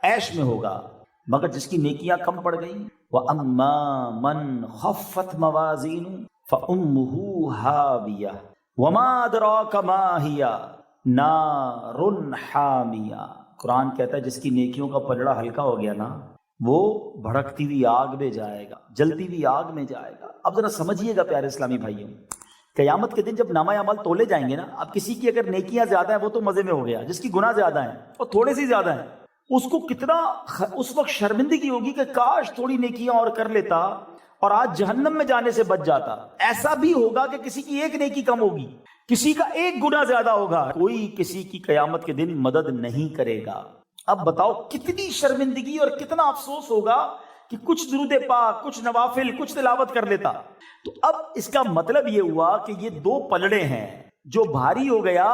عیش میں ہوگا، مگر جس کی نیکیاں کم پڑ گئیں وَأَمَّا مَنْ خَفَّتْ مَوَازِينُهُ فَأُمُّهُ هَاوِيَةٌ وَمَا أَدْرَاكَ مَا هِيَ نَارٌ حَامِيَةٌ۔ قرآن کہتا ہے جس کی نیکیوں کا پلڑا ہلکا ہو گیا نا، وہ بھڑکتی ہوئی آگ میں جائے گا، جلتی ہوئی آگ میں جائے گا۔ اب ذرا سمجھیے گا پیارے اسلامی بھائیوں، قیامت کے دن جب نامہ عمل تولے جائیں گے نا، اب کسی کی اگر نیکیاں زیادہ ہیں وہ تو مزے میں ہو گیا، جس کی گناہ زیادہ ہیں اور تھوڑے سی زیادہ ہیں، اس کو کتنا اس وقت شرمندگی ہوگی کہ کاش تھوڑی نیکیاں اور کر لیتا اور آج جہنم میں جانے سے بچ جاتا۔ ایسا بھی ہوگا کہ کسی کی ایک نیکی کم ہوگی، کسی کا ایک گناہ زیادہ ہوگا، کوئی کسی کی قیامت کے دن مدد نہیں کرے گا۔ اب بتاؤ کتنی شرمندگی اور کتنا افسوس ہوگا کہ کچھ درود پاک، کچھ نوافل، کچھ تلاوت کر لیتا۔ تو اب اس کا مطلب یہ ہوا کہ یہ دو پلڑے ہیں، جو بھاری ہو گیا،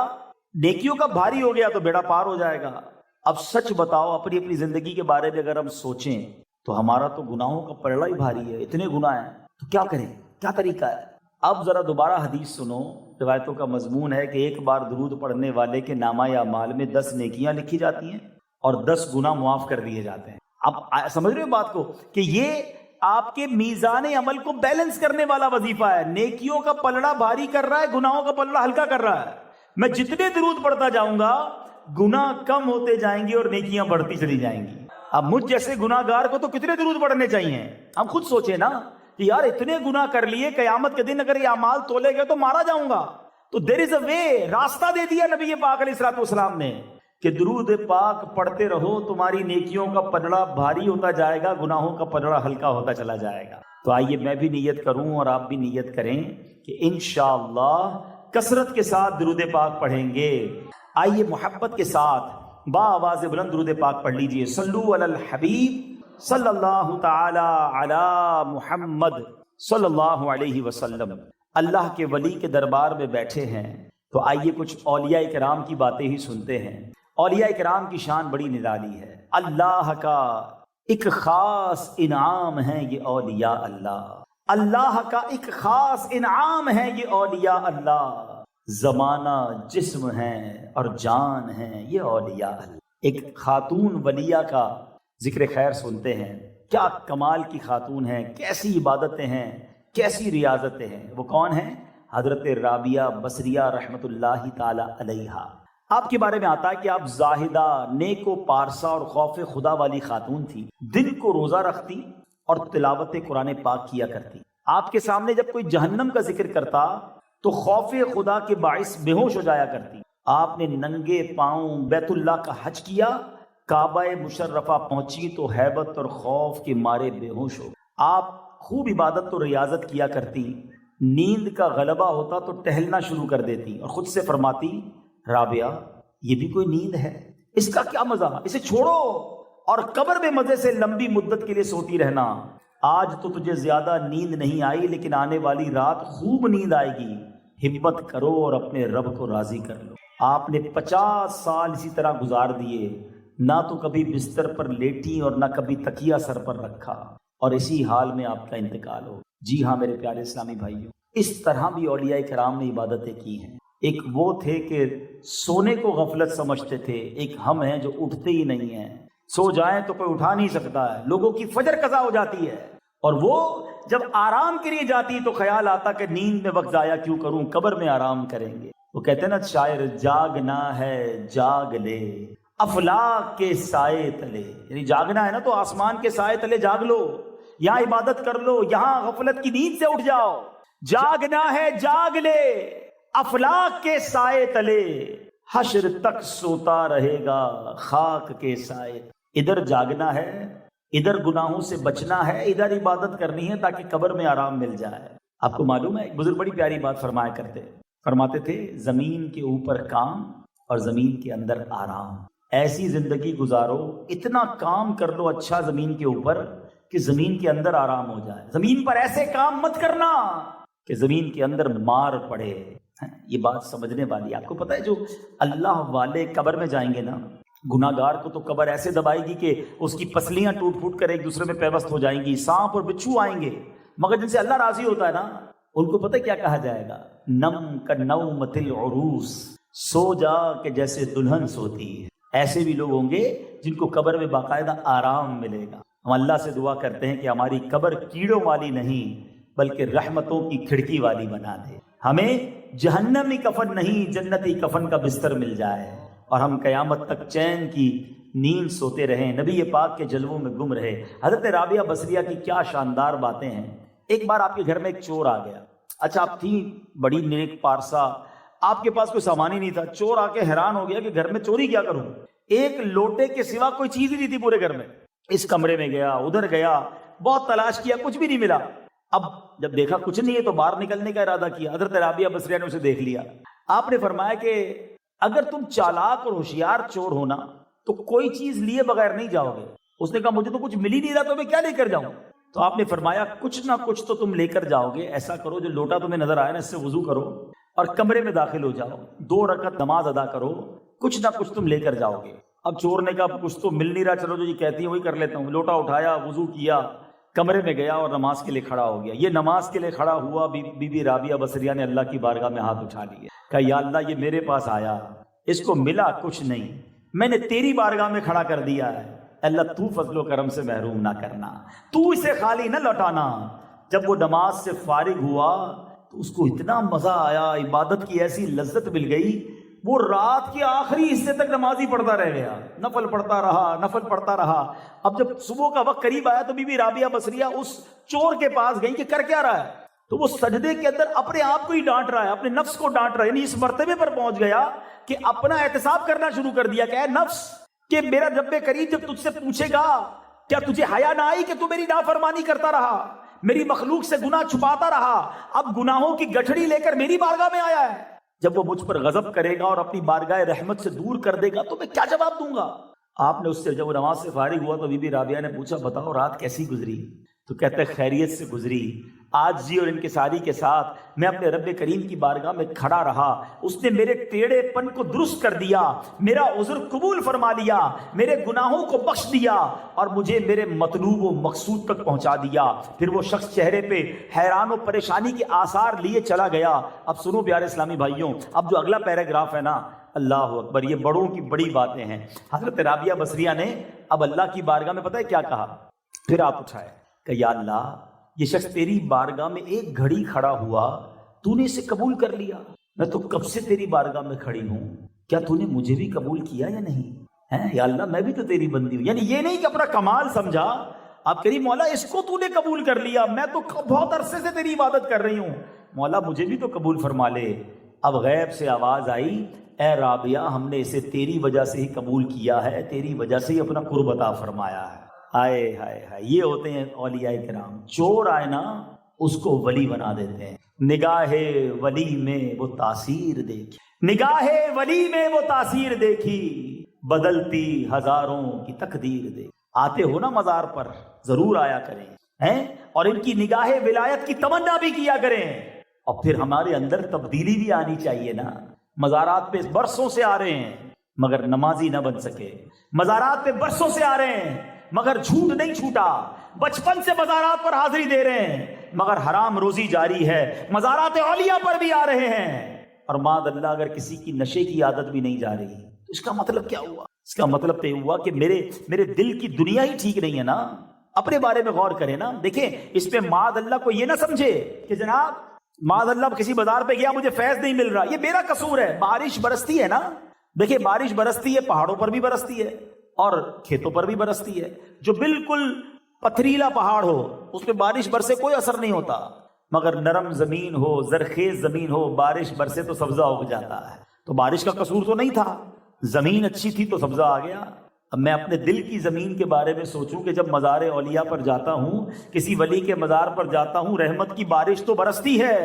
نیکیوں کا بھاری ہو گیا تو بیڑا پار ہو جائے گا۔ اب سچ بتاؤ اپنی اپنی زندگی کے بارے میں اگر ہم سوچیں تو ہمارا تو گناہوں کا پلڑا ہی بھاری ہے، اتنے گناہ ہیں، تو کیا کریں، کیا طریقہ ہے؟ اب ذرا دوبارہ حدیث سنو۔ روایتوں کا مضمون ہے کہ ایک بار درود پڑھنے والے کے نامہ اعمال میں 10 نیکیاں لکھی جاتی ہیں اور 10 گناہ معاف کر دیے جاتے ہیں۔ اب سمجھ رہے ہو بات کو کہ یہ آپ کے میزان عمل کو بیلنس کرنے والا وظیفہ ہے۔ نیکیوں کا پلڑا بھاری کر رہا ہے، گناہوں کا پلڑا ہلکا کر رہا ہے۔ میں جتنے درود پڑھتا جاؤں گا گناہ کم ہوتے جائیں گے اور نیکیاں بڑھتی چلی جائیں گی۔ اب مجھ جیسے گناہ گار کو تو کتنے درود پڑھنے چاہیے؟ ہم خود سوچیں نا کہ یار اتنے گناہ کر لیے، قیامت کے دن اگر یہ اعمال تولے گئے تو مارا جاؤں گا۔ تو دیر از اے وے، راستہ دے دیا نبی پاک علیہ الصلوۃ والسلام نے کہ درود پاک پڑھتے رہو، تمہاری نیکیوں کا پلڑا بھاری ہوتا جائے گا، گناہوں کا پلڑا ہلکا ہوتا چلا جائے گا۔ تو آئیے میں بھی نیت کروں اور آپ بھی نیت کریں کہ انشاءاللہ کثرت کے ساتھ درود پاک پڑھیں گے۔ آئیے محبت کے ساتھ با آواز بلند درود پاک پڑھ لیجئے۔ صلو علی الحبیب صلی اللہ تعالی علی محمد صلی اللہ علیہ وسلم۔ اللہ کے ولی کے دربار میں بیٹھے ہیں تو آئیے کچھ اولیاء کرام کی باتیں ہی سنتے ہیں۔ اولیاء کرام کی شان بڑی نرالی ہے۔ اللہ کا ایک خاص انعام ہے یہ اولیاء اللہ، اللہ کا ایک خاص انعام ہے یہ اولیاء اللہ۔ زمانہ جسم ہے اور جان ہے یہ اولیاء اللہ۔ ایک خاتون ولیہ کا ذکر خیر سنتے ہیں، کیا کمال کی خاتون ہیں، کیسی عبادتیں ہیں، کیسی ریاضتیں ہیں۔ وہ کون ہیں؟ حضرت رابعہ بصریہ رحمت اللہ تعالی علیہا۔ آپ کے بارے میں آتا ہے کہ آپ زاہدہ، نیک و پارسا اور خوف خدا والی خاتون تھی، دن کو روزہ رکھتی اور تلاوت قرآن پاک کیا کرتی۔ آپ کے سامنے جب کوئی جہنم کا ذکر کرتا تو خوف خدا کے باعث بے ہوش ہو جایا کرتی۔ آپ نے ننگے پاؤں بیت اللہ کا حج کیا، کعبہ مشرفہ پہنچی تو ہیبت اور خوف کے مارے بے ہوش ہو۔ آپ خوب عبادت اور ریاضت کیا کرتی، نیند کا غلبہ ہوتا تو ٹہلنا شروع کر دیتی اور خود سے فرماتی رابعہ یہ بھی کوئی نیند ہے، اس کا کیا مزہ، اسے چھوڑو اور قبر میں مزے سے لمبی مدت کے لیے سوتی رہنا۔ آج تو تجھے زیادہ نیند نہیں آئی لیکن آنے والی رات خوب نیند آئے گی، ہمت کرو اور اپنے رب کو راضی کر لو۔ آپ نے 50 سال اسی طرح گزار دیے، نہ تو کبھی بستر پر لیٹی اور نہ کبھی تکیہ سر پر رکھا، اور اسی حال میں آپ کا انتقال ہو۔ جی ہاں میرے پیارے اسلامی بھائیوں، اس طرح بھی اولیاء کرام نے عبادتیں کی ہیں۔ ایک وہ تھے کہ سونے کو غفلت سمجھتے تھے، ایک ہم ہیں جو اٹھتے ہی نہیں ہیں، سو جائیں تو کوئی اٹھا نہیں سکتا ہے، لوگوں کی فجر قضا ہو جاتی ہے، اور وہ جب آرام کے لیے جاتی تو خیال آتا کہ نیند میں وقت ضائع کیوں کروں، قبر میں آرام کریں گے۔ وہ کہتے ہیں نا شاعر، جاگنا ہے جاگ لے افلاک کے سائے تلے، یعنی جاگنا ہے نا تو آسمان کے سائے تلے جاگ لو، یہاں عبادت کر لو، یہاں غفلت کی نیند سے اٹھ جاؤ۔ جاگنا ہے جاگ لے افلاک کے سائے تلے، حشر تک سوتا رہے گا خاک کے سائے۔ ادھر جاگنا ہے، ادھر گناہوں سے بچنا ہے، ادھر عبادت کرنی ہے تاکہ قبر میں آرام مل جائے۔ آپ کو معلوم ہے ایک بزرگ بڑی پیاری بات فرماتے تھے، زمین کے اوپر کام اور زمین کے اندر آرام۔ ایسی زندگی گزارو، اتنا کام کر لو اچھا زمین کے اوپر کہ زمین کے اندر آرام ہو جائے۔ زمین پر ایسے کام مت کرنا کہ زمین کے اندر مار پڑے۔ یہ بات سمجھنے والی ہے۔ آپ کو پتہ ہے جو اللہ والے قبر میں جائیں گے نا، گناہ گار کو تو قبر ایسے دبائے گی کہ اس کی پسلیاں ٹوٹ پھوٹ کر ایک دوسرے میں پیوست ہو جائیں گی، سانپ اور بچھو آئیں گے، مگر جن سے اللہ راضی ہوتا ہے نا ان کو پتہ کیا کہا جائے گا؟ نم کا نومت العروس، سو جا کہ جیسے دلہن سوتی ہے۔ ایسے بھی لوگ ہوں گے جن کو قبر میں باقاعدہ آرام ملے گا۔ ہم اللہ سے دعا کرتے ہیں کہ ہماری قبر کیڑوں والی نہیں بلکہ رحمتوں کی کھڑکی والی بنا دے، ہمیں جہنمی کفن نہیں جنتی کفن کا بستر مل جائے اور ہم قیامت تک چین کی نیند سوتے رہیں، نبی پاک کے جلووں میں گم رہے۔ حضرت رابعہ بصریہ کی کیا شاندار باتیں ہیں۔ ایک بار آپ کے گھر میں ایک چور آ گیا، اچھا آپ تھیں بڑی نیک پارسا، آپ کے پاس کوئی سامان ہی نہیں تھا، چور آ کے حیران ہو گیا کہ گھر میں چوری کیا کروں، ایک لوٹے کے سوا کوئی چیز ہی نہیں تھی پورے گھر میں۔ اس کمرے میں گیا، ادھر گیا، بہت تلاش کیا، کچھ بھی نہیں ملا۔ اب جب دیکھا کچھ نہیں ہے تو باہر نکلنے کا ارادہ کیا۔ حضرت رابعہ بصریہ نے اسے دیکھ لیا۔ آپ نے فرمایا کہ اگر تم چالاک اور ہوشیار چور ہونا تو کوئی چیز لیے بغیر نہیں جاؤ گے۔ اس نے کہا مجھے تو کچھ مل ہی نہیں رہا تو میں کیا لے کر جاؤں؟ تو آپ نے فرمایا کچھ نہ کچھ تو تم لے کر جاؤ گے، ایسا کرو جو لوٹا تمہیں نظر آئے نا اس سے وضو کرو اور کمرے میں داخل ہو جاؤ، 2 رکعت نماز ادا کرو، کچھ نہ کچھ تم لے کر جاؤ گے۔ اب چور نے کہا کچھ تو مل نہیں رہا، چلو جو یہ کہتی ہیں وہی کر لیتا ہوں۔ لوٹا اٹھایا، وضو کیا، کمرے میں گیا اور نماز کے لیے کھڑا ہو گیا۔ یہ نماز کے لیے کھڑا ہوا، بی بی رابعہ بصریہ نے اللہ کی بارگاہ میں ہاتھ اٹھا لیے، کہا یا اللہ یہ میرے پاس آیا، اس کو ملا کچھ نہیں، میں نے تیری بارگاہ میں کھڑا کر دیا ہے، اللہ تو فضل و کرم سے محروم نہ کرنا، تو اسے خالی نہ لوٹانا۔ جب وہ نماز سے فارغ ہوا تو اس کو اتنا مزہ آیا، عبادت کی ایسی لذت مل گئی، وہ رات کے آخری حصے تک نماز ہی پڑھتا رہ گیا، نفل پڑھتا رہا۔ اب جب صبح کا وقت قریب آیا تو بی بی رابعہ بصریہ اس چور کے پاس گئی کہ کر کیا رہا ہے؟ تو وہ سجدے کے اندر اپنے آپ کو ہی ڈانٹ رہا ہے، اپنے نفس کو ڈانٹ رہا ہے، یعنی اس مرتبے پر پہنچ گیا کہ اپنا احتساب کرنا شروع کر دیا کہ اے نفس، کہ میرا رب کریم جب تجھ سے پوچھے گا کیا تجھے حیا نہ آئی کہ تو میری نافرمانی کرتا رہا، میری مخلوق سے گناہ چھپاتا رہا، اب گناہوں کی گٹھڑی لے کر میری بارگاہ میں آیا ہے، جب وہ مجھ پر غضب کرے گا اور اپنی بارگاہ رحمت سے دور کر دے گا تو میں کیا جواب دوں گا؟ آپ نے اس سے جب وہ نماز سے فارغ ہوا تو بی بی رابعہ نے پوچھا بتاؤ رات کیسی گزری؟ تو کہتے خیریت سے گزری، عاجزی اور انکساری کے ساتھ میں اپنے رب کریم کی بارگاہ میں کھڑا رہا، اس نے میرے ٹیڑھے پن کو درست کر دیا، میرا عذر قبول فرما لیا، میرے گناہوں کو بخش دیا اور مجھے میرے مطلوب و مقصود تک پہنچا دیا۔ پھر وہ شخص چہرے پہ حیران و پریشانی کے آثار لیے چلا گیا۔ اب سنو پیارے اسلامی بھائیوں، اب جو اگلا پیراگراف ہے نا، اللہ اکبر، یہ بڑوں کی بڑی باتیں ہیں۔ حضرت رابعہ بصریہ نے اب اللہ کی بارگاہ میں پتہ ہے کیا کہا؟ پھر ہاتھ اٹھائے کہ یا اللہ یہ شخص تیری بارگاہ میں ایک گھڑی کھڑا ہوا، تو نے اسے قبول کر لیا، میں تو کب سے تیری بارگاہ میں کھڑی ہوں، کیا تو نے مجھے بھی قبول کیا یا نہیں؟ یا اللہ میں بھی تو تیری بندی ہوں۔ یعنی یہ نہیں کہ اپنا کمال سمجھا، آپ کہیے مولا اس کو تو نے قبول کر لیا، میں تو بہت عرصے سے تیری عبادت کر رہی ہوں، مولا مجھے بھی تو قبول فرما لے۔ اب غیب سے آواز آئی، اے رابعہ ہم نے اسے تیری وجہ سے ہی قبول کیا ہے، تیری وجہ سے ہی اپنا قرب عطا فرمایا ہے۔ ہائے ہائے ہائے، یہ ہوتے ہیں اولیاء کرام۔ چور آئے نا اس کو ولی بنا دیتے ہیں۔ نگاہ ولی میں وہ تاثیر دیکھی، نگاہ ولی میں وہ تاثیر دیکھی، بدلتی ہزاروں کی تقدیر دیکھی۔ آتے ہو نا مزار پر ضرور آیا کریں اور ان کی نگاہ ولایت کی تمنا بھی کیا کریں، اور پھر ہمارے اندر تبدیلی بھی آنی چاہیے نا۔ مزارات پہ برسوں سے آ رہے ہیں مگر نمازی نہ بن سکے، مزارات پہ برسوں سے آ رہے ہیں مگر جھوٹ نہیں چھوٹا، بچپن سے مزارات پر حاضری دے رہے ہیں مگر حرام روزی جاری ہے، مزارات اولیاء پر بھی آ رہے ہیں، اور معاذ اللہ اگر کسی کی نشے کی عادت بھی نہیں جا رہی تو اس کا مطلب کیا ہوا؟ اس کا مطلب تو یہ ہوا کہ میرے دل کی دنیا ہی ٹھیک نہیں ہے نا۔ اپنے بارے میں غور کریں نا، دیکھیں اس پہ معاذ اللہ کو یہ نہ سمجھے کہ جناب معاذ اللہ کسی بازار پہ گیا مجھے فیض نہیں مل رہا، یہ میرا قصور ہے۔ بارش برستی ہے نا، دیکھیں بارش برستی ہے، پہاڑوں پر بھی برستی ہے اور کھیتوں پر بھی برستی ہے۔ جو بالکل پتھریلا پہاڑ ہو اس پہ بارش برسے کوئی اثر نہیں ہوتا، مگر نرم زمین ہو، زرخیز زمین ہو، بارش برسے تو سبزہ اگ جاتا ہے۔ تو بارش کا قصور تو نہیں تھا، زمین اچھی تھی تو سبزہ آ گیا۔ اب میں اپنے دل کی زمین کے بارے میں سوچوں کہ جب مزار اولیاء پر جاتا ہوں، کسی ولی کے مزار پر جاتا ہوں، رحمت کی بارش تو برستی ہے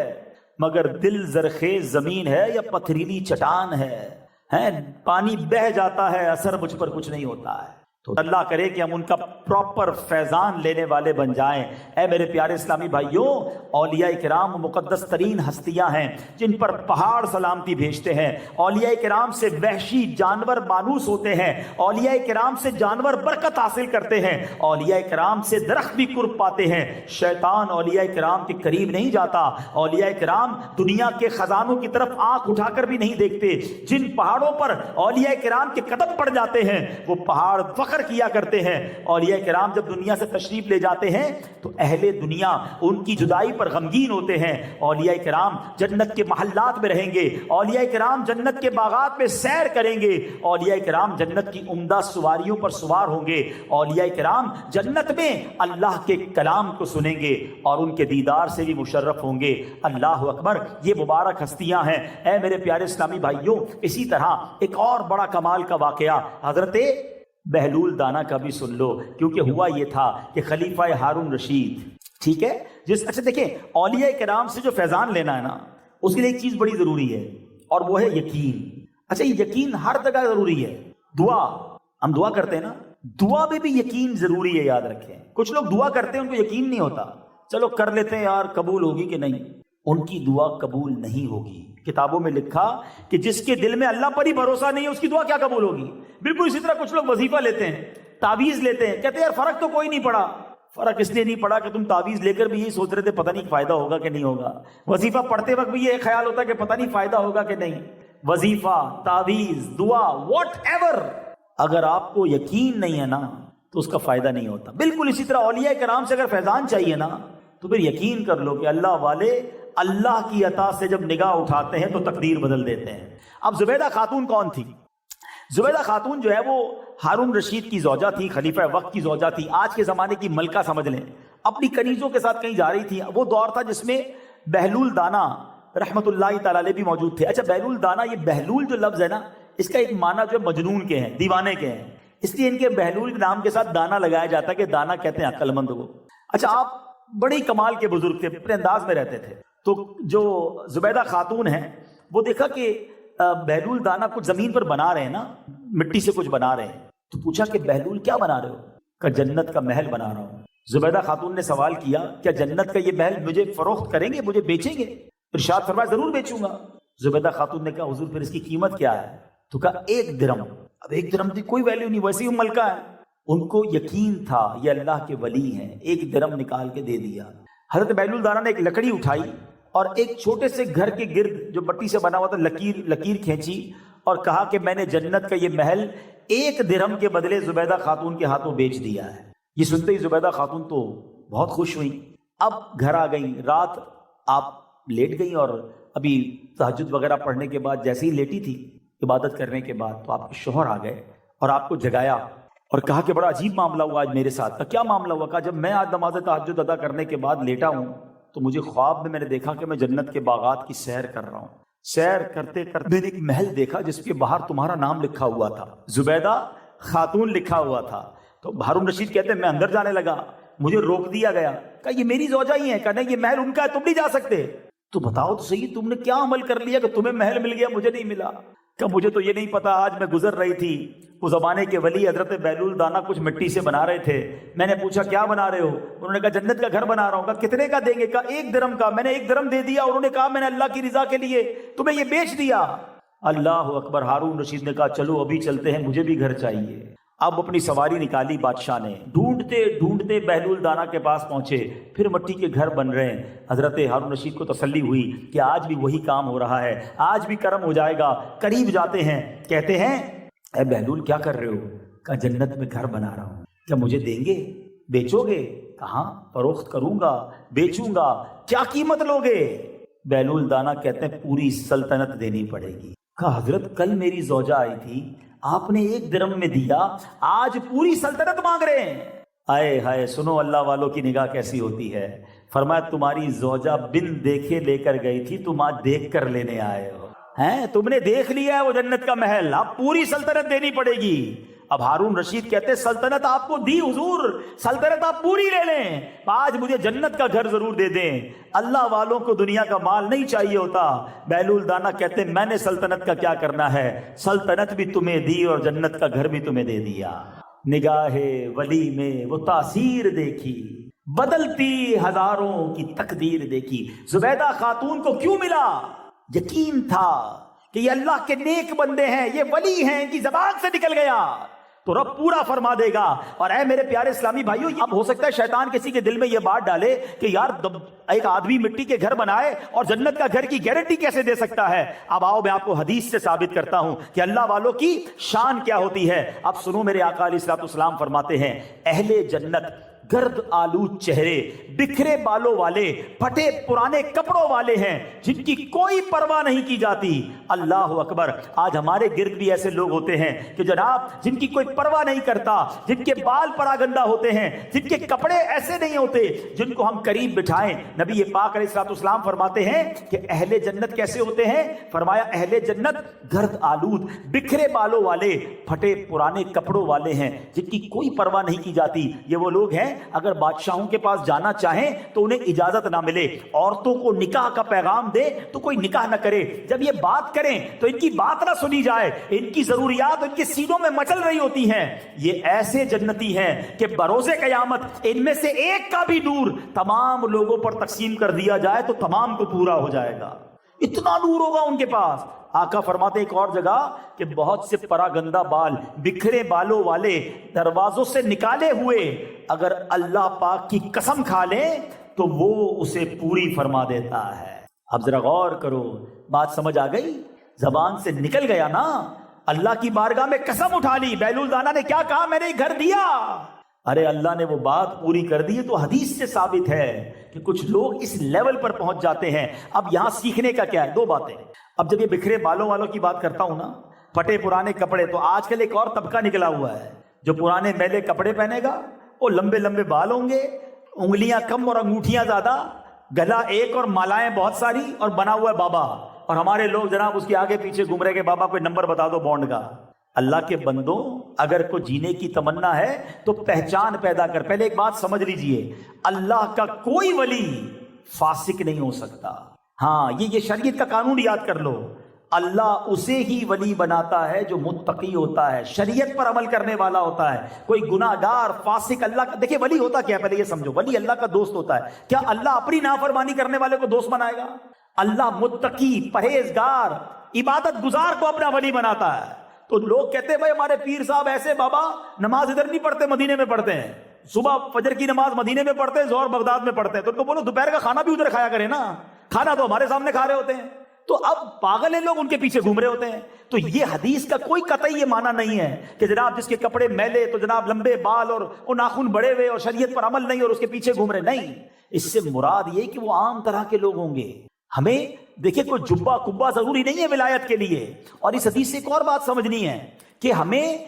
مگر دل زرخیز زمین ہے یا پتھریلی چٹان ہے، پانی بہہ جاتا ہے، اثر مجھ پر کچھ نہیں ہوتا ہے۔ تو اللہ کرے کہ ہم ان کا پراپر فیضان لینے والے بن جائیں۔ اے میرے پیارے اسلامی بھائیوں، اولیاء کرام مقدس ترین ہستیاں ہیں جن پر پہاڑ سلامتی بھیجتے ہیں۔ اولیاء کرام سے وحشی جانور مانوس ہوتے ہیں، اولیاء کرام سے جانور برکت حاصل کرتے ہیں، اولیاء کرام سے درخت بھی قرب پاتے ہیں۔ شیطان اولیاء کرام کے قریب نہیں جاتا۔ اولیاء کرام دنیا کے خزانوں کی طرف آنکھ اٹھا کر بھی نہیں دیکھتے۔ جن پہاڑوں پر اولیاء کرام کے قدم پڑ جاتے ہیں وہ پہاڑ فخر کیا کرتے ہیں۔ اولیاء کرام جب دنیا سے تشریف لے جاتے ہیں تو اہل دنیا ان کی جدائی پر غمگین ہوتے ہیں۔ اولیاء کرام جنت کے محلات میں رہیں گے، اولیاء کرام جنت کے باغات میں سیر کریں گے، اولیاء کرام جنت کی عمدہ سواریوں پر سوار ہوں گے، اولیاء کرام جنت میں اللہ کے کلام کو سنیں گے اور ان کے دیدار سے بھی مشرف ہوں گے۔ اللہ اکبر، یہ مبارک ہستیاں ہیں۔ اے میرے پیارے اسلامی بھائیوں، اسی طرح ایک اور بڑا کمال کا واقعہ حضرت بہلول دانا کا بھی سن لو، کیونکہ ہوا یہ تھا کہ خلیفہ ہارون رشید، ٹھیک ہے، اچھا دیکھیں، اولیاء کرام سے جو فیضان لینا ہے نا، اس کے لیے ایک چیز بڑی ضروری ہے اور وہ ہے یقین۔ اچھا، یہ یقین ہر جگہ ضروری ہے۔ دعا، ہم دعا کرتے ہیں نا، دعا میں بھی یقین ضروری ہے، یاد رکھیں۔ کچھ لوگ دعا کرتے ہیں ان کو یقین نہیں ہوتا، چلو کر لیتے ہیں یار، قبول ہوگی کہ نہیں، ان کی دعا قبول نہیں ہوگی۔ کتابوں میں لکھا کہ جس کے دل میں اللہ پر ہی بھروسہ نہیں ہے اس کی دعا کیا قبول ہوگی۔ بالکل اسی طرح کچھ لوگ وظیفہ لیتے ہیں، تعویذ لیتے ہیں، کہتے ہیں یار فرق تو کوئی نہیں پڑا۔ فرق اس لیے نہیں پڑا کہ تم تعویذ لے کر بھی یہی سوچ رہے تھے پتہ نہیں فائدہ ہوگا کہ نہیں ہوگا، وظیفہ پڑھتے وقت بھی یہ خیال ہوتا ہے کہ پتہ نہیں فائدہ ہوگا کہ نہیں۔ وظیفہ، تعویذ، دعا، واٹ ایور، اگر آپ کو یقین نہیں ہے نا تو اس کا فائدہ نہیں ہوتا۔ بالکل اسی طرح اولیاء کرام سے اگر فیضان چاہیے نا تو پھر یقین کر لو کہ اللہ والے اللہ کی عطا سے جب نگاہ اٹھاتے ہیں تو تقدیر بدل دیتے ہیں۔ اب زبیدہ خاتون کون تھی؟ زبیدہ خاتون جو ہے وہ ہارون رشید کی زوجہ تھی، خلیفہ وقت کی زوجہ تھی، آج کے زمانے کی ملکہ سمجھ لیں۔ اپنی کنیزوں کے ساتھ کہیں جا رہی تھی۔ وہ دور تھا جس میں بہلول دانا رحمت اللہ تعالی علیہ بھی موجود تھے۔ اچھا، بہلول دانا، یہ بہلول جو لفظ ہے نا، اس کا ایک معنی جو ہے مجنون کے ہیں، دیوانے کے ہیں، اس لیے ان کے بہلول کے نام کے ساتھ دانا لگایا جاتا ہے کہ دانا کہتے ہیں عقل مند کو۔ اچھا، آپ بڑی کمال کے بزرگ تھے، اپنے انداز میں رہتے تھے۔ تو جو زبیدہ خاتون ہیں وہ دیکھا کہ بہلول دانا کچھ زمین پر بنا رہے ہیں نا، مٹی سے کچھ بنا رہے ہیں، تو پوچھا کہ بہلول کیا بنا رہے ہو؟ کہ جنت کا محل بنا رہا ہوں۔ زبیدہ خاتون نے سوال کیا کیا جنت کا یہ محل مجھے فروخت کریں گے، مجھے بیچیں گے؟ ارشاد فرمایا ضرور بیچوں گا۔ زبیدہ خاتون نے کہا حضور پھر اس کی قیمت کیا ہے؟ تو کہا 1 درہم۔ اب 1 درہم کی کوئی ویلیو نہیں، ویسے ہی ملکہ ہے۔ ان کو یقین تھا یہ اللہ کے ولی ہیں، 1 درہم نکال کے دے دیا۔ حضرت بہلول دانا نے ایک لکڑی اٹھائی اور ایک چھوٹے سے گھر کے گرد جو مٹی سے بنا ہوا تھا لکیر کھینچی اور کہا کہ میں نے جنت کا یہ محل 1 درہم کے بدلے زبیدہ خاتون کے ہاتھوں بیچ دیا ہے۔ یہ سنتے ہی زبیدہ خاتون تو بہت خوش ہوئی۔ اب گھر آ گئیں، رات آپ لیٹ گئیں اور ابھی تہجد وغیرہ پڑھنے کے بعد جیسے ہی لیٹی تھی عبادت کرنے کے بعد تو آپ کے شوہر آ گئے اور آپ کو جگایا اور کہا کہ بڑا عجیب معاملہ ہوا آج میرے ساتھ۔ کا کیا معاملہ ہوا؟ کہا جب میں آج نماز تہجد ادا کرنے کے بعد لیٹا ہوں تو مجھے خواب میں نے دیکھا کہ میں جنت کے باغات کی سیر کر رہا ہوں۔ سیر کرتے کرتے میں نے ایک محل دیکھا جس کے باہر تمہارا نام لکھا ہوا تھا، زبیدہ خاتون لکھا ہوا تھا۔ تو ہارون رشید کہتے ہیں میں اندر جانے لگا، مجھے روک دیا گیا۔ کہا یہ میری زوجہ ہی ہے۔ کہا نہیں، یہ محل ان کا ہے، تم نہیں جا سکتے۔ تو بتاؤ تو صحیح، تم نے کیا عمل کر لیا کہ تمہیں محل مل گیا مجھے نہیں ملا؟ کہ مجھے تو یہ نہیں پتا، آج میں گزر رہی تھی، اس زمانے کے ولی حضرت بہلول دانا کچھ مٹی سے بنا رہے تھے، میں نے پوچھا کیا بنا رہے ہو؟ انہوں نے کہا جنت کا گھر بنا رہا ہوں۔ کہا کتنے کا دیں گے؟ کہا 1 درہم کا۔ میں نے 1 درہم دے دیا اور انہوں نے کہا میں نے اللہ کی رضا کے لیے تمہیں یہ بیچ دیا۔ اللہ اکبر۔ ہارون رشید نے کہا چلو ابھی چلتے ہیں، مجھے بھی گھر چاہیے۔ اب اپنی سواری نکالی بادشاہ نے، ڈھونڈتے ڈھونڈتے بہلول دانا کے پاس پہنچے، پھر مٹی کے گھر بن رہے ہیں۔ حضرت ہارون رشید کو تسلی ہوئی کہ آج بھی وہی کام ہو رہا ہے، آج بھی کرم ہو جائے گا۔ قریب جاتے ہیں، کہتے ہیں اے بہلول کیا کر رہے ہو؟ کہا جنت میں گھر بنا رہا ہوں۔ کیا مجھے دیں گے؟ بیچو گے؟ کہاں، فروخت کروں گا، بیچوں گا۔ کیا قیمت لوگے؟ بہلول دانا کہتے ہیں پوری سلطنت دینی پڑے گی۔ کہا حضرت کل میری زوجہ آئی تھی، آپ نے 1 درہم میں دیا، آج پوری سلطنت مانگ رہے ہیں۔ آئے ہائے، سنو اللہ والوں کی نگاہ کیسی ہوتی ہے۔ فرمایا تمہاری زوجہ بن دیکھے لے کر گئی تھی، تم آج دیکھ کر لینے آئے ہو ہیں، تم نے دیکھ لیا ہے وہ جنت کا محل، اب پوری سلطنت دینی پڑے گی۔ اب ہارون رشید کہتے سلطنت آپ کو دی حضور، سلطنت آپ پوری لے لیں، آج مجھے جنت کا گھر ضرور دے دیں۔ اللہ والوں کو دنیا کا مال نہیں چاہیے ہوتا۔ بہلول دانا کہتے میں نے سلطنت کا کیا کرنا ہے، سلطنت بھی تمہیں دی اور جنت کا گھر بھی تمہیں دے دیا۔ نگاہ ولی میں وہ تاثیر دیکھی، بدلتی ہزاروں کی تقدیر دیکھی۔ زبیدہ خاتون کو کیوں ملا؟ یقین تھا کہ یہ اللہ کے نیک بندے ہیں، یہ ولی ہیں، ان کی زبان سے نکل گیا تو رب پورا فرما دے گا۔ اور اے میرے پیارے اسلامی بھائیوں، اب ہو سکتا ہے شیطان کسی کے دل میں یہ بات ڈالے کہ یار ایک آدمی مٹی کے گھر بنائے اور جنت کا گھر کی گارنٹی کیسے دے سکتا ہے؟ اب آؤ میں آپ کو حدیث سے ثابت کرتا ہوں کہ اللہ والوں کی شان کیا ہوتی ہے۔ اب سنو، میرے آقا علیہ الصلوۃ والسلام فرماتے ہیں، اہل جنت گرد آلود چہرے، بکھرے بالوں والے، پھٹے پرانے کپڑوں والے ہیں، جن کی کوئی پرواہ نہیں کی جاتی۔ اللہ اکبر! آج ہمارے گرد بھی ایسے لوگ ہوتے ہیں کہ جناب جن کی کوئی پرواہ نہیں کرتا، جن کے بال پراگندہ ہوتے ہیں، جن کے کپڑے ایسے نہیں ہوتے جن کو ہم قریب بٹھائیں۔ نبی پاک علیہ الصلوۃ والسلام فرماتے ہیں کہ اہل جنت کیسے ہوتے ہیں؟ فرمایا اہل جنت گرد آلود، بکھرے بالوں والے، پھٹے پرانے کپڑوں والے ہیں، جن کی کوئی پرواہ نہیں کی جاتی۔ یہ وہ لوگ ہیں اگر بادشاہوں کے پاس جانا چاہیں تو انہیں اجازت نہ ملے، عورتوں کو نکاح کا پیغام دے تو کوئی نکاح نہ کرے، جب یہ بات کریں تو ان کی بات نہ سنی جائے، ان کی ضروریات ان کے سینوں میں مچل رہی ہوتی ہیں۔ یہ ایسے جنتی ہیں کہ بروز قیامت ان میں سے ایک کا بھی نور تمام لوگوں پر تقسیم کر دیا جائے تو تمام کو پورا ہو جائے گا، اتنا نور ہوگا ان کے پاس۔ آقا فرماتے ایک اور جگہ کہ بہت سے پراگندہ بال، بکھرے بالوں والے، دروازوں سے نکالے ہوئے، اگر اللہ پاک کی قسم کھا لیں تو وہ اسے پوری فرما دیتا ہے۔ اب ذرا غور کرو، بات سمجھ آ گئی؟ زبان سے نکل گیا نا، اللہ کی بارگاہ میں قسم اٹھا لی۔ بیلول دانا نے کیا کہا؟ میں نے گھر دیا۔ ارے اللہ نے وہ بات پوری کر دی۔ تو حدیث سے ثابت ہے کہ کچھ لوگ اس لیول پر پہنچ جاتے ہیں۔ اب یہاں سیکھنے کا کیا ہے؟ دو باتیں۔ اب جب یہ بکھرے بالوں والوں کی بات کرتا ہوں نا، پھٹے پرانے کپڑے، تو آج کل ایک اور طبقہ نکلا ہوا ہے جو پرانے میلے کپڑے پہنے گا، وہ لمبے لمبے بال ہوں گے، انگلیاں کم اور انگوٹھیاں زیادہ، گلا ایک اور مالائیں بہت ساری، اور بنا ہوا ہے بابا۔ اور ہمارے لوگ جناب اس کے آگے پیچھے گھوم رہے کہ بابا کوئی نمبر بتا دو بانڈ کا۔ اللہ کے بندوں، اگر کوئی جینے کی تمنا ہے تو پہچان پیدا کر۔ پہلے ایک بات سمجھ لیجئے، اللہ کا کوئی ولی فاسق نہیں ہو سکتا۔ ہاں، یہ شریعت کا قانون یاد کر لو، اللہ اسے ہی ولی بناتا ہے جو متقی ہوتا ہے، شریعت پر عمل کرنے والا ہوتا ہے۔ کوئی گناہ گار فاسق اللہ کا، دیکھیں ولی ہوتا کیا ہے پہلے یہ سمجھو، ولی اللہ کا دوست ہوتا ہے۔ کیا اللہ اپنی نافرمانی کرنے والے کو دوست بنائے گا؟ اللہ متقی، پرہیزگار، عبادت گزار کو اپنا ولی بناتا ہے۔ تو لوگ کہتے ہیں بھائی ہمارے پیر صاحب ایسے، بابا نماز ادھر نہیں پڑھتے، مدینے میں پڑھتے ہیں، صبح فجر کی نماز مدینے میں پڑھتے ہیں، ظہر بغداد میں پڑھتے ہیں۔ تو ان کو بولو دوپہر کا کھانا بھی ادھر کھایا کریں نا، کھانا تو ہمارے سامنے کھا رہے ہوتے ہیں۔ تو اب پاگل ہیں لوگ، ان کے پیچھے گھوم رہے ہوتے ہیں۔ تو یہ حدیث کا کوئی قطعی یہ معنی نہیں ہے کہ جناب جس کے کپڑے میلے تو جناب لمبے بال اور وہ ناخن بڑے ہوئے اور شریعت پر عمل نہیں اور اس کے پیچھے گھوم رہے، نہیں۔ اس سے مراد یہ کہ وہ عام طرح کے لوگ ہوں گے۔ ہمیں دیکھیں کوئی جبہ کبا ضروری نہیں ہے ولایت کے لیے۔ اور اس حدیث سے ایک اور بات سمجھنی ہے کہ ہمیں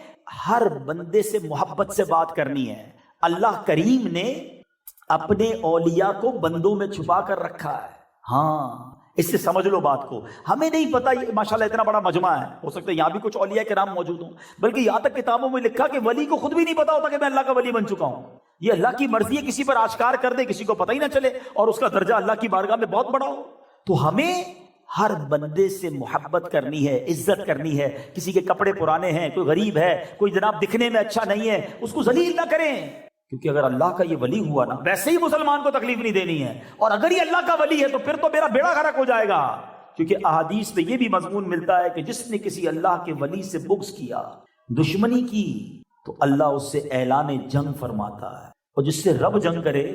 ہر بندے سے محبت سے بات کرنی ہے۔ اللہ کریم نے اپنے اولیاء کو بندوں میں چھپا کر رکھا ہے۔ ہاں، اس سے سمجھ لو بات کو۔ ہمیں نہیں پتا، یہ ماشاءاللہ اتنا بڑا مجمع ہے، ہو سکتا ہے یہاں بھی کچھ اولیاء کرام موجود ہوں، بلکہ یہاں تک کتابوں میں لکھا کہ ولی کو خود بھی نہیں پتا ہوتا کہ میں اللہ کا ولی بن چکا ہوں۔ یہ اللہ کی مرضی ہے، کسی پر آشکار کر دے، کسی کو پتہ ہی نہ چلے اور اس کا درجہ اللہ کی بارگاہ میں بہت بڑا ہو۔ تو ہمیں ہر بندے سے محبت کرنی ہے، عزت کرنی ہے۔ کسی کے کپڑے پرانے ہیں، کوئی غریب ہے، کوئی جناب دکھنے میں اچھا نہیں ہے، اس کو ذلیل نہ کریں، کیونکہ اگر اللہ کا یہ ولی ہوا نا، ویسے ہی مسلمان کو تکلیف نہیں دینی ہے، اور اگر یہ اللہ کا ولی ہے تو پھر تو میرا بیڑا غرق ہو جائے گا۔ کیونکہ احادیث میں یہ بھی مضمون ملتا ہے کہ جس نے کسی اللہ کے ولی سے بغض کیا، دشمنی کی، تو اللہ اس سے اعلان جنگ فرماتا ہے، اور جس سے رب جنگ کرے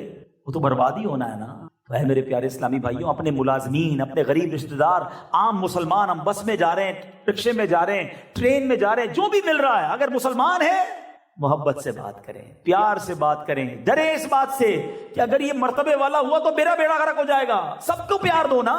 وہ تو بربادی ہونا ہے نا۔ تو اے میرے پیارے اسلامی بھائیوں، اپنے ملازمین، اپنے غریب رشتہ دار، عام مسلمان، ہم بس میں جا رہے ہیں، رکشے میں جا رہے ہیں، ٹرین میں جا رہے ہیں، جو بھی مل رہا ہے، اگر مسلمان ہے محبت سے بات کریں، پیار سے بات کریں، ڈرے اس بات سے کہ اگر یہ مرتبے والا ہوا تو میرا بیڑا غرق ہو جائے گا۔ سب کو پیار دو نا۔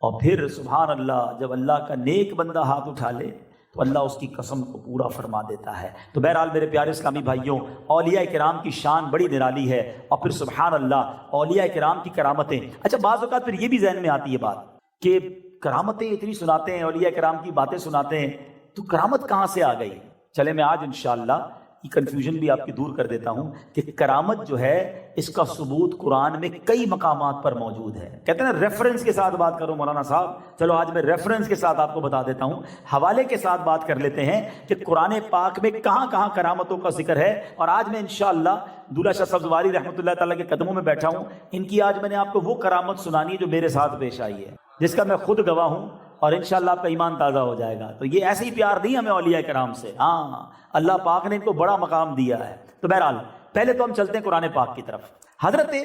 اور پھر سبحان اللہ، جب اللہ کا نیک بندہ ہاتھ اٹھا لے تو اللہ اس کی قسم کو پورا فرما دیتا ہے۔ تو بہرحال میرے پیارے اسلامی بھائیوں، اولیاء کرام کی شان بڑی نرالی ہے، اور پھر سبحان اللہ اولیاء کرام کی کرامتیں۔ اچھا، بعض اوقات پھر یہ بھی ذہن میں آتی ہے بات کہ کرامتیں اتنی سناتے ہیں، اولیاء کرام کی باتیں سناتے ہیں، تو کرامت کہاں سے آ گئی؟ چلے میں آج انشاءاللہ کی کنفیوژن بھی آپ کی دور کر دیتا ہوں کہ کرامت جو ہے اس کا ثبوت قرآن میں کئی مقامات پر موجود ہے. کہتے ہیں نا ریفرنس کے ساتھ بات کرو مولانا صاحب. چلو آج میں ریفرنس کے ساتھ آپ کو بتا دیتا ہوں, حوالے کے ساتھ بات کر لیتے ہیں کہ قرآن پاک میں کہاں کہاں کرامتوں کا ذکر ہے. اور آج میں انشاءاللہ دولہ شاہ سبزواری رحمۃ اللہ تعالیٰ کے قدموں میں بیٹھا ہوں. ان کی آج میں نے آپ کو وہ کرامت سنانی ہے جو میرے ساتھ پیش آئی ہے, جس کا میں خود گواہ ہوں, اور انشاءاللہ آپ کا ایمان تازہ ہو جائے گا. تو یہ ایسے ہی پیار نہیں ہمیں اولیاء کرام سے, ہاں اللہ پاک نے ان کو بڑا مقام دیا ہے. تو بہرحال پہلے تو ہم چلتے ہیں قرآن پاک کی طرف. حضرت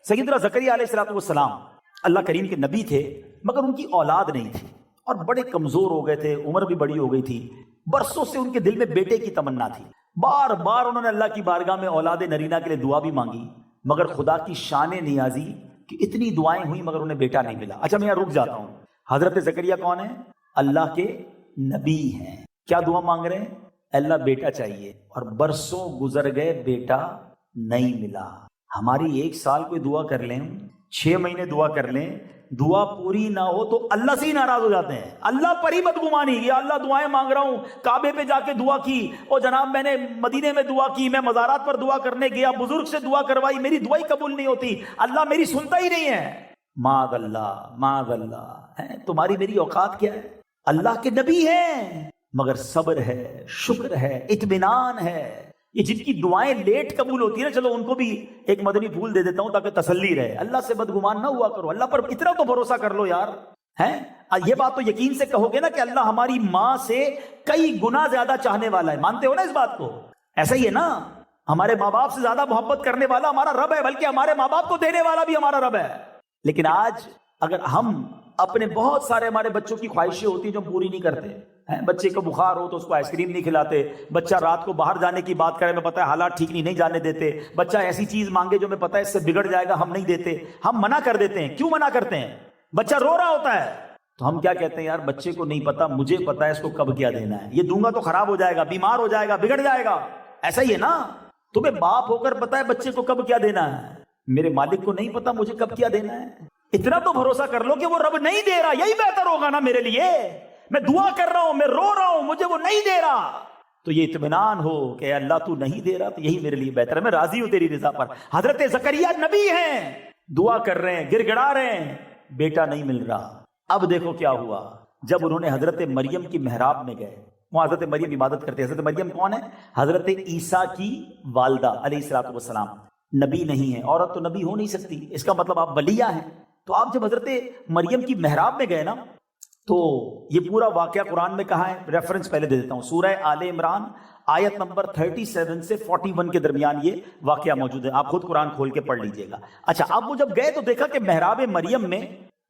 سیدنا زکریا علیہ السلام اللہ کریم کے نبی تھے, مگر ان کی اولاد نہیں تھی اور بڑے کمزور ہو گئے تھے, عمر بھی بڑی ہو گئی تھی. برسوں سے ان کے دل میں بیٹے کی تمنا تھی. بار بار انہوں نے اللہ کی بارگاہ میں اولاد نرینہ کے لیے دعا بھی مانگی, مگر خدا کی شان نیازی کہ اتنی دعائیں ہوئی مگر انہیں بیٹا نہیں ملا. اچھا میں یہاں رک جاتا ہوں. حضرت زکریا کون ہیں؟ اللہ کے نبی ہیں. کیا دعا مانگ رہے ہیں؟ اللہ بیٹا چاہیے, اور برسوں گزر گئے بیٹا نہیں ملا. ہماری 1 سال کوئی دعا کر لیں, 6 مہینے دعا کر لیں, دعا پوری نہ ہو تو اللہ سے ہی ناراض ہو جاتے ہیں. اللہ پر ہی بدگمانی, یا اللہ دعائیں مانگ رہا ہوں, کعبے پہ جا کے دعا کی, اور جناب میں نے مدینے میں دعا کی, میں مزارات پر دعا کرنے گیا, بزرگ سے دعا کروائی, میری دعا ہی قبول نہیں ہوتی, اللہ میری سنتا ہی نہیں ہے. معاذ اللہ ہے. تمہاری میری اوقات کیا ہے؟ اللہ کے نبی ہیں, مگر صبر ہے, شکر ہے, اطمینان ہے. یہ جن کی دعائیں لیٹ قبول ہوتی ہیں نا, چلو ان کو بھی ایک مدنی پھول دے دیتا ہوں تاکہ تسلی رہے. اللہ سے بدگمان نہ ہوا کرو, اللہ پر اتنا تو بھروسہ کر لو یار. ہیں یہ بات تو یقین سے کہو گے نا کہ اللہ ہماری ماں سے کئی گنا زیادہ چاہنے والا ہے. مانتے ہو نا اس بات کو؟ ایسا ہی ہے نا, ہمارے ماں باپ سے زیادہ محبت کرنے والا ہمارا رب ہے, بلکہ ہمارے ماں باپ کو دینے والا بھی ہمارا رب ہے. لیکن آج اگر ہم اپنے بہت سارے ہمارے بچوں کی خواہشیں ہوتی ہیں جو ہم پوری نہیں کرتے ہیں. بچے کو بخار ہو تو اس کو آئس کریم نہیں کھلاتے, بچہ رات کو باہر جانے کی بات کرے, میں پتہ ہے حالات ٹھیک نہیں جانے دیتے, بچہ ایسی چیز مانگے جو میں پتہ ہے اس سے بگڑ جائے گا, ہم نہیں دیتے, ہم منع کر دیتے ہیں. کیوں منع کرتے ہیں؟ بچہ رو رہا ہوتا ہے تو ہم کیا کہتے ہیں, یار بچے کو نہیں پتا, مجھے پتا ہے اس کو کب کیا دینا ہے, یہ دوں گا تو خراب ہو جائے گا, بیمار ہو جائے گا, بگڑ جائے گا. ایسا ہی ہے نا, تمہیں باپ ہو کر پتا ہے بچے کو کب کیا دینا ہے, میرے مالک کو نہیں پتا مجھے کب کیا دینا ہے. اتنا تو بھروسہ کر لو کہ وہ رب نہیں دے رہا, یہی بہتر ہوگا نا میرے لیے. میں دعا کر رہا ہوں, میں رو رہا ہوں, مجھے وہ نہیں دے رہا, تو یہ اطمینان ہو کہ اللہ تو نہیں دے رہا, تو یہی میرے لیے بہتر ہے, میں راضی ہوں تیری رضا پر. حضرت زکریا نبی ہیں, دعا کر رہے ہیں, گر گڑا رہے ہیں, بیٹا نہیں مل رہا. اب دیکھو کیا ہوا, جب انہوں نے حضرت مریم کی محراب میں گئے, وہ حضرت مریم عبادت کرتے. حضرت مریم کون ہے؟ حضرت عیسیٰ کی والدہ علیہ السلام. نبی نہیں ہے, عورت تو نبی ہو نہیں سکتی, اس کا مطلب آپ ولیہ ہیں. تو آپ جب حضرت مریم کی محراب میں گئے نا, تو یہ پورا واقعہ قرآن میں کہا ہے, ریفرنس پہلے دے دیتا ہوں. سورہ آل عمران آیت نمبر 37 سے 41 کے درمیان یہ واقعہ موجود ہے, آپ خود قرآن کھول کے پڑھ لیجئے گا. اچھا, اب وہ جب گئے تو دیکھا کہ محراب مریم میں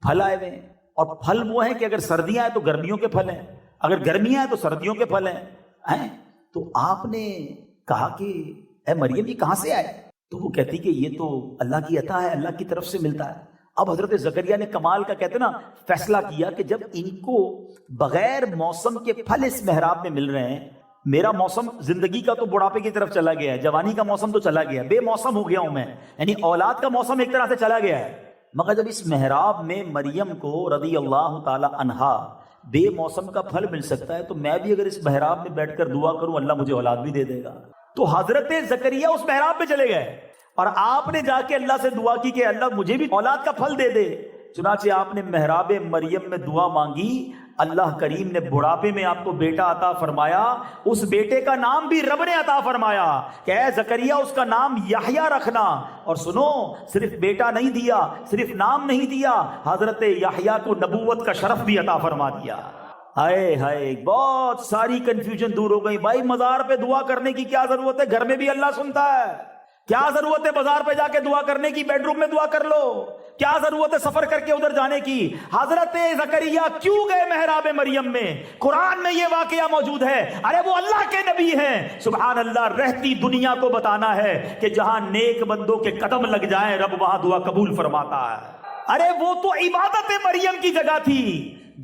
پھل آئے ہوئے ہیں, اور پھل وہ ہیں کہ اگر سردیاں ہیں تو گرمیوں کے پھل ہیں, اگر گرمیاں ہیں تو سردیوں کے پھل ہیں. تو آپ نے کہا کہ اے مریم یہ کہاں سے آئے؟ تو وہ کہتی کہ یہ تو اللہ کی عطا ہے, اللہ کی طرف سے ملتا ہے. اب حضرت زکریا نے کمال کا کہتے نا فیصلہ کیا کہ جب ان کو بغیر موسم کے پھل اس محراب میں مل رہے ہیں, میرا موسم زندگی کا تو بڑھاپے کی طرف چلا گیا ہے, جوانی کا موسم تو چلا گیا, بے موسم ہو گیا ہوں میں, یعنی اولاد کا موسم ایک طرح سے چلا گیا ہے. مگر جب اس محراب میں مریم کو رضی اللہ تعالی عنہا بے موسم کا پھل مل سکتا ہے, تو میں بھی اگر اس محراب میں بیٹھ کر دعا کروں اللہ مجھے اولاد بھی دے دے گا. تو حضرت زکریا اس محراب میں چلے گئے, اور آپ نے جا کے اللہ سے دعا کی کہ اللہ مجھے بھی اولاد کا پھل دے دے. چنانچہ آپ نے محراب مریم میں دعا مانگی, اللہ کریم نے بڑھاپے میں آپ کو بیٹا عطا فرمایا. اس بیٹے کا نام بھی رب نے عطا فرمایا کہ اے زکریا اس کا نام یحییٰ رکھنا. اور سنو, صرف بیٹا نہیں دیا, صرف نام نہیں دیا, حضرت یحییٰ کو نبوت کا شرف بھی عطا فرما دیا. ہائے ہائے, بہت ساری کنفیوژن دور ہو گئی. بھائی مزار پہ دعا کرنے کی کیا ضرورت ہے, گھر میں بھی اللہ سنتا ہے. کیا ضرورت ہے بازار پہ جا کے دعا کرنے کی, بیڈ روم میں دعا کر لو. کیا ضرورت ہے سفر کر کے ادھر جانے کی. حضرت زکریا کیوں گئے محراب مریم میں؟ قرآن میں یہ واقعہ موجود ہے. ارے وہ اللہ کے نبی ہیں, سبحان اللہ. رہتی دنیا کو بتانا ہے کہ جہاں نیک بندوں کے قدم لگ جائیں رب وہاں دعا قبول فرماتا ہے. ارے وہ تو عبادت مریم کی جگہ تھی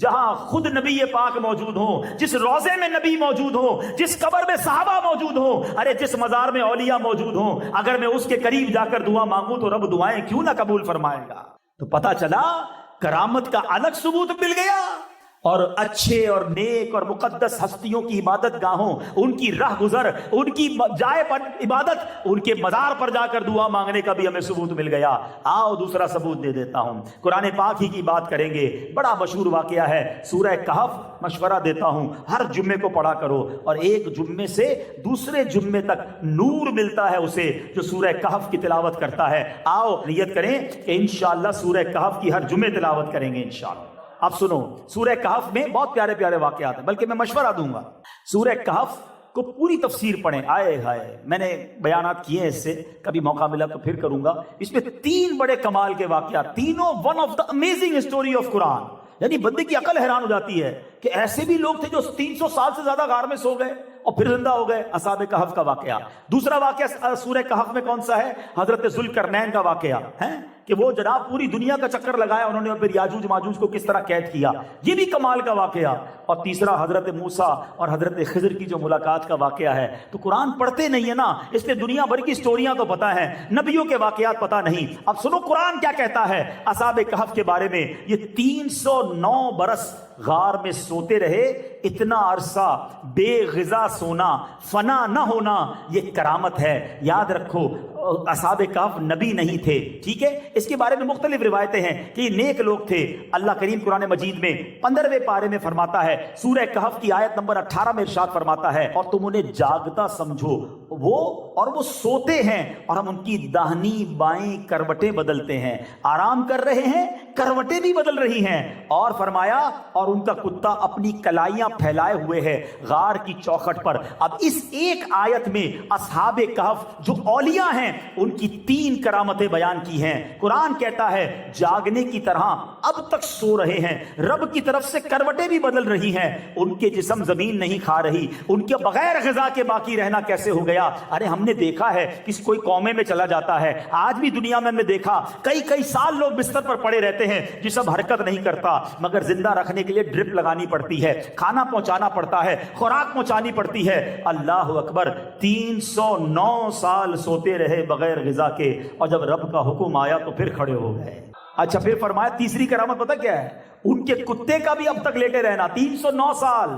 جہاں خود نبی پاک موجود ہوں, جس روضے میں نبی موجود ہوں, جس قبر میں صحابہ موجود ہوں, ارے جس مزار میں اولیاء موجود ہوں, اگر میں اس کے قریب جا کر دعا مانگوں تو رب دعائیں کیوں نہ قبول فرمائے گا. تو پتہ چلا کرامت کا الگ ثبوت مل گیا, اور اچھے اور نیک اور مقدس ہستیوں کی عبادت گاہوں، ان کی راہ گزر، ان کی جائے پر عبادت، ان کے مزار پر جا کر دعا مانگنے کا بھی ہمیں ثبوت مل گیا۔ آؤ دوسرا ثبوت دے دیتا ہوں، قرآن پاک ہی کی بات کریں گے۔ بڑا مشہور واقعہ ہے سورہ کہف، مشورہ دیتا ہوں ہر جمعے کو پڑھا کرو، اور ایک جمعے سے دوسرے جمعے تک نور ملتا ہے اسے جو سورہ کہف کی تلاوت کرتا ہے۔ آؤ نیت کریں کہ انشاءاللہ سورہ کہف کی ہر جمعے تلاوت کریں گے انشاءاللہ۔ اب سنو، سورہ کہف میں بہت پیارے پیارے واقعات ہیں، بلکہ میں مشورہ دوں گا سورہ کہف کو پوری تفسیر پڑھیں۔ آئے ہائے، میں نے بیانات کیے ہیں اس سے، کبھی موقع ملا تو پھر کروں گا۔ اس میں 3 بڑے کمال کے واقعات، تینوں one of the amazing story of Quran, یعنی بندے کی عقل حیران ہو جاتی ہے کہ ایسے بھی لوگ تھے جو 300 سال سے زیادہ غار میں سو گئے اور پھر زندہ ہو گئے۔ اصحاب کہف کا واقعہ۔ دوسرا واقعہ سورہ کہف میں کون سا ہے؟ حضرت ذوالقرنین کا واقعہ ہے کہ وہ جناب پوری دنیا کا چکر لگایا انہوں نے، اور پھر یاجوج ماجوج کو کس طرح قید کیا، یہ بھی کمال کا واقعہ۔ اور تیسرا حضرت موسیٰ اور حضرت خضر کی جو ملاقات کا واقعہ ہے۔ تو قرآن پڑھتے نہیں ہے نا، اس لیے دنیا بھر کی سٹوریاں تو پتہ ہیں، نبیوں کے واقعات پتہ نہیں۔ اب سنو قرآن کیا کہتا ہے اصحاب کہف کے بارے میں۔ یہ 309 برس غار میں سوتے رہے، اتنا عرصہ بے غذا سونا، فنا نہ ہونا، یہ کرامت ہے۔ یاد رکھو اصحاب کہف نبی نہیں تھے، ٹھیک ہے؟ اس کے بارے میں مختلف روایتیں ہیں کہ یہ نیک لوگ تھے۔ اللہ کریم قرآن مجید میں 15ویں پارے میں فرماتا ہے، سورہ کہف کی آیت نمبر 18 میں ارشاد فرماتا ہے، اور تم انہیں جاگتا سمجھو، وہ سوتے ہیں اور ہم ان کی داہنی بائیں کروٹیں بدلتے ہیں۔ آرام کر رہے ہیں، کروٹیں بھی بدل رہی ہیں۔ اور فرمایا، اور ان کا کتا اپنی کلائیاں پھیلائے ہوئے ہے غار کی چوکھٹ پر۔ اب اس ایک آیت میں اصحاب کہف جو اولیاء ہیں ان کی 3 کرامتیں بیان کی ہیں۔ قرآن کہتا ہے جاگنے کی طرح اب تک سو رہے ہیں، رب کی طرف سے کروٹیں بھی بدل رہی ہیں، ان کے جسم زمین نہیں کھا رہی، ان کے بغیر غذا کے باقی رہنا کیسے ہو گیا؟ ارے ہم نے دیکھا ہے کسی کوئی قومے میں چلا جاتا ہے، آج بھی دنیا میں ہم نے دیکھا کئی سال لوگ بستر پر پڑے رہتے ہیں، جسم حرکت نہیں کرتا، مگر زندہ رکھنے کے لیے ڈرپ لگانی پڑتی ہے، کھانا پہنچانا پڑتا ہے، خوراک پہنچانی پڑتی ہے۔ اللہ اکبر، 309 سال سوتے رہے بغیر غذا کے، اور جب رب کا حکم آیا تو پھر کھڑے ہو گئے۔ اچھا پھر فرمایا تیسری کرامت پتہ کیا ہے؟ ان کے کتے کا بھی اب تک لیٹے رہنا 309 سال۔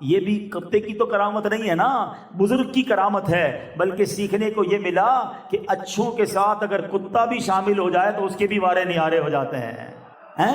یہ بھی کتے کی تو کرامت نہیں ہے نا، بزرگ کی کرامت ہے۔ بلکہ سیکھنے کو یہ ملا کہ اچھوں کے ساتھ اگر کتا بھی شامل ہو جائے تو اس کے بھی وارے نیارے ہو جاتے ہیں۔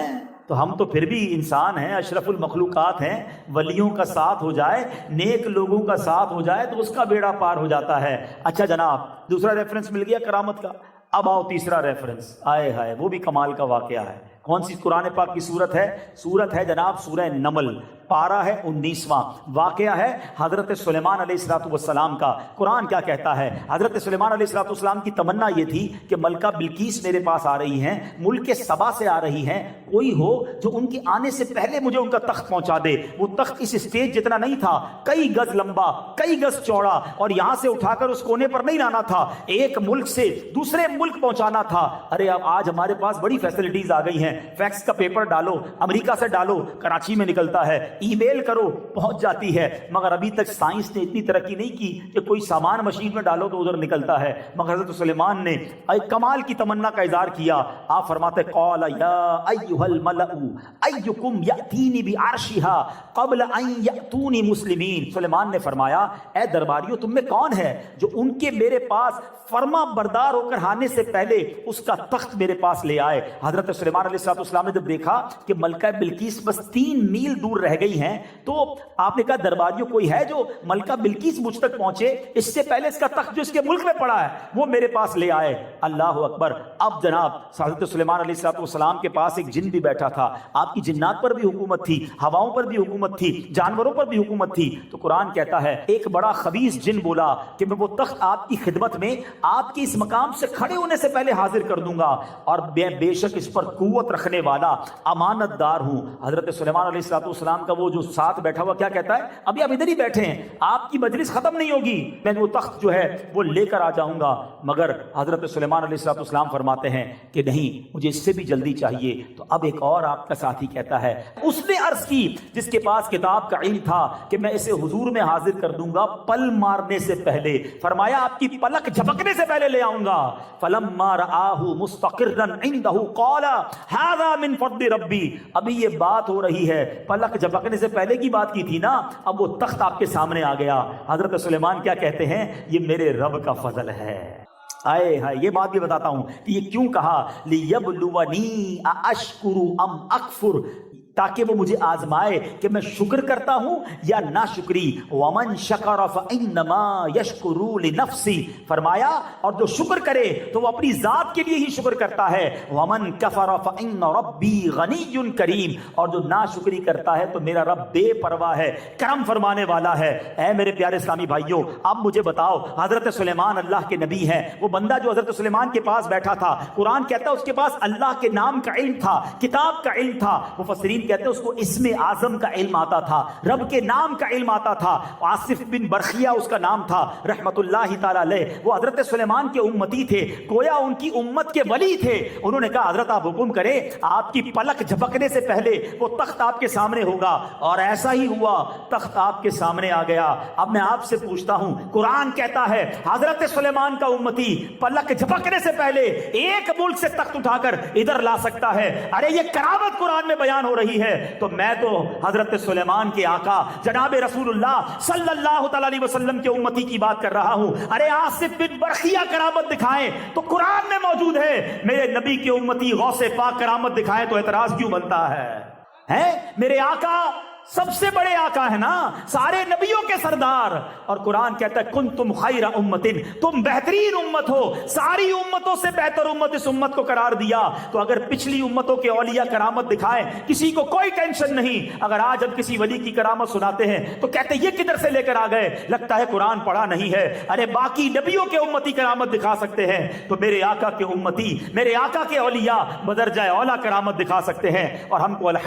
تو ہم تو پھر بھی انسان ہیں، اشرف المخلوقات ہیں، ولیوں کا ساتھ ہو جائے، نیک لوگوں کا ساتھ ہو جائے تو اس کا بیڑا پار ہو جاتا ہے۔ اچھا جناب، دوسرا ریفرنس مل گیا کرامت کا۔ اب آؤ تیسرا ریفرنس، آئے ہائے، وہ بھی کمال کا واقعہ ہے۔ کون سی قرآن پاک کی سورت ہے جناب سورہ نمل، پارہ ہے 19واں۔ واقعہ ہے حضرت سلیمان علیہ السلام کا۔ قرآن کیا کہتا ہے؟ حضرت سلیمان علیہ السلام کی تمنا یہ تھی کہ ملکہ بلقیس میرے پاس آ رہی ہیں، ملک سبا سے آ رہی ہیں، کوئی ہو جو ان کے آنے سے پہلے مجھے ان کا تخت پہنچا دے۔ وہ تخت اس اسٹیج جتنا نہیں تھا، کئی گز لمبا، کئی گز چوڑا، اور یہاں سے اٹھا کر اس کونے پر نہیں لانا تھا، ایک ملک سے دوسرے ملک پہنچانا تھا۔ ارے اب آج ہمارے پاس بڑی فیسلٹیز آ گئی ہیں، فیکس کا پیپر ڈالو، امریکہ سے ڈالو، کراچی میں نکلتا ہے، ای میل کرو پہنچ جاتی ہے۔ مگر ابھی تک سائنس نے اتنی ترقی نہیں کی کہ کوئی سامان مشین میں ڈالو تو ادھر نکلتا ہے۔ مگر حضرت سلیمان نے ایک کمال کی تمنا کا اظہار کیا۔ آپ فرماتے قال یا ایھا الملأ ایکم یاتینی بعرشها قبل ان یاتونی مسلمین۔ سلیمان نے فرمایا اے درباریوں تم میں کون ہے جو ان کے میرے پاس فرما بردار ہو کر آنے سے پہلے اس کا تخت میرے پاس لے آئے۔ حضرت سلیمان علیہ السلام نے جب دیکھا کہ ملکہ بلقیس بس 3 میل دور رہ گئی ہیں تو آپ نے کہا درباریوں کوئی ہے جو ملکہ بلقیس مجھ تک پہنچے، اس سے پہلے اس کا تخت جو اس کے ملک میں پڑا ہے وہ میرے پاس لے آئے۔ اللہ اکبر۔ اب جناب حضرت سلیمان علیہ السلام کے پاس ایک جن بھی بیٹھا تھا، آپ کی جنات پر بھی حکومت تھی، ہواؤں پر بھی حکومت تھی، جانوروں پر بھی حکومت تھی۔ تو قرآن کہتا ہے ایک بڑا خبیث جن بولا کہ میں وہ تخت آپ کی خدمت میں آپ کی اس مقام سے کھڑے ہونے سے پہلے حاضر کر دوں گا، اور بے شک اس پر قوت رکھنے والا امانت دار ہوں۔ حضرت سلیمان علیہ السلام کا وہ جو ساتھ بیٹھا ہوا کیا کہتا ہے؟ ابھی آپ ادھر ہی بیٹھے ہیں، آپ کی مجلس ختم نہیں ہوگی، میں وہ تخت جو ہے وہ لے کر آ جاؤں گا۔ مگر حضرت سلیمان علیہ السلام فرماتے ہیں کہ نہیں، مجھے اس سے بھی جلدی چاہیے۔ تو اب ایک اور آپ کا ساتھی کہتا ہے، اس نے عرض کی جس کے پاس کتاب کا علم تھا کہ میں اسے حضور میں حاضر کر دوں گا پل مارنے سے پہلے۔ فرمایا آپ کی پلک جھپکنے سے پہلے لے آؤں گا۔ فلما رآہ مستقرا عنده قال هذا من فضل ربی۔ ابھی یہ بات ہو رہی ہے، پلک جھپک جھپکنے سے پہلے کی بات کی تھی نا، اب وہ تخت آپ کے سامنے آ گیا۔ حضرت سلیمان کیا کہتے ہیں؟ یہ میرے رب کا فضل ہے۔ آئے ہائے، یہ بات بھی بتاتا ہوں کہ یہ کیوں کہا لیبلونی ااشکر ام اکفر، تاکہ وہ مجھے آزمائے کہ میں شکر کرتا ہوں یا ناشکری۔ ومن شکر فانما یشکر لنفسی، فرمایا اور جو شکر کرے تو وہ اپنی ذات کے لیے ہی شکر کرتا ہے۔ ومن کفر فان ربی غنی کریم، اور جو ناشکری کرتا ہے تو میرا رب بے پرواہ ہے، کرم فرمانے والا ہے۔ اے میرے پیارے اسلامی بھائیوں، اب مجھے بتاؤ، حضرت سلیمان اللہ کے نبی ہیں، وہ بندہ جو حضرت سلیمان کے پاس بیٹھا تھا، قرآن کہتا ہے اس کے پاس اللہ کے نام کا علم تھا، کتاب کا علم تھا۔ مفسرین کہتے ہیں اس کو اسم اعظم کا علم آتا تھا، رب کے نام کا علم آتا تھا۔ آصف بن برخیہ اس کا نام تھا رحمت اللہ تعالی علیہ، وہ حضرت سلیمان کے امتی تھے، گویا ان کی امت کے ولی تھے۔ انہوں نے کہا حضرت آپ حکم کریں، آپ کی پلک جھپکنے سے پہلے وہ تخت آپ کے سامنے ہوگا، اور ایسا ہی ہوا، تخت آپ کے سامنے آ گیا۔ اب میں آپ سے پوچھتا ہوں، قرآن کہتا ہے حضرت سلیمان کا امتی پلک جھپکنے سے پہلے ایک ملک سے تخت اٹھا کر ادھر لا سکتا ہے۔ ارے یہ کرامت قرآن میں بیان ہو رہی ہے، تو میں تو حضرت سلیمان کے آقا جناب رسول اللہ صلی اللہ تعالی علیہ وسلم کے امتی کی بات کر رہا ہوں۔ ارے آصف بن برخیہ کرامت دکھائیں تو قرآن میں موجود ہے، میرے نبی کے امتی غوث پاک کرامت دکھائیں تو اعتراض کیوں بنتا ہے؟ میرے آقا سب سے بڑے آقا ہے نا، سارے نبیوں کے سردار، اور قرآن کہتا ہے کنتم خیر امت، تم بہترین امت ہو، ساری امتوں سے بہتر امت اس امت کو قرار دیا۔ تو اگر پچھلی امتوں کے اولیاء کرامت دکھائیں کسی کو کوئی ٹینشن نہیں، اگر آج ہم کسی ولی کی کرامت سناتے ہیں تو کہتے ہیں یہ کدھر سے لے کر آ گئے، لگتا ہے قرآن پڑھا نہیں ہے۔ ارے باقی نبیوں کے امتی کرامت دکھا سکتے ہیں تو میرے آقا کے امتی، میرے آقا کے اولیاء بدرجہ اولیٰ کرامت دکھا سکتے ہیں، اور ہم کو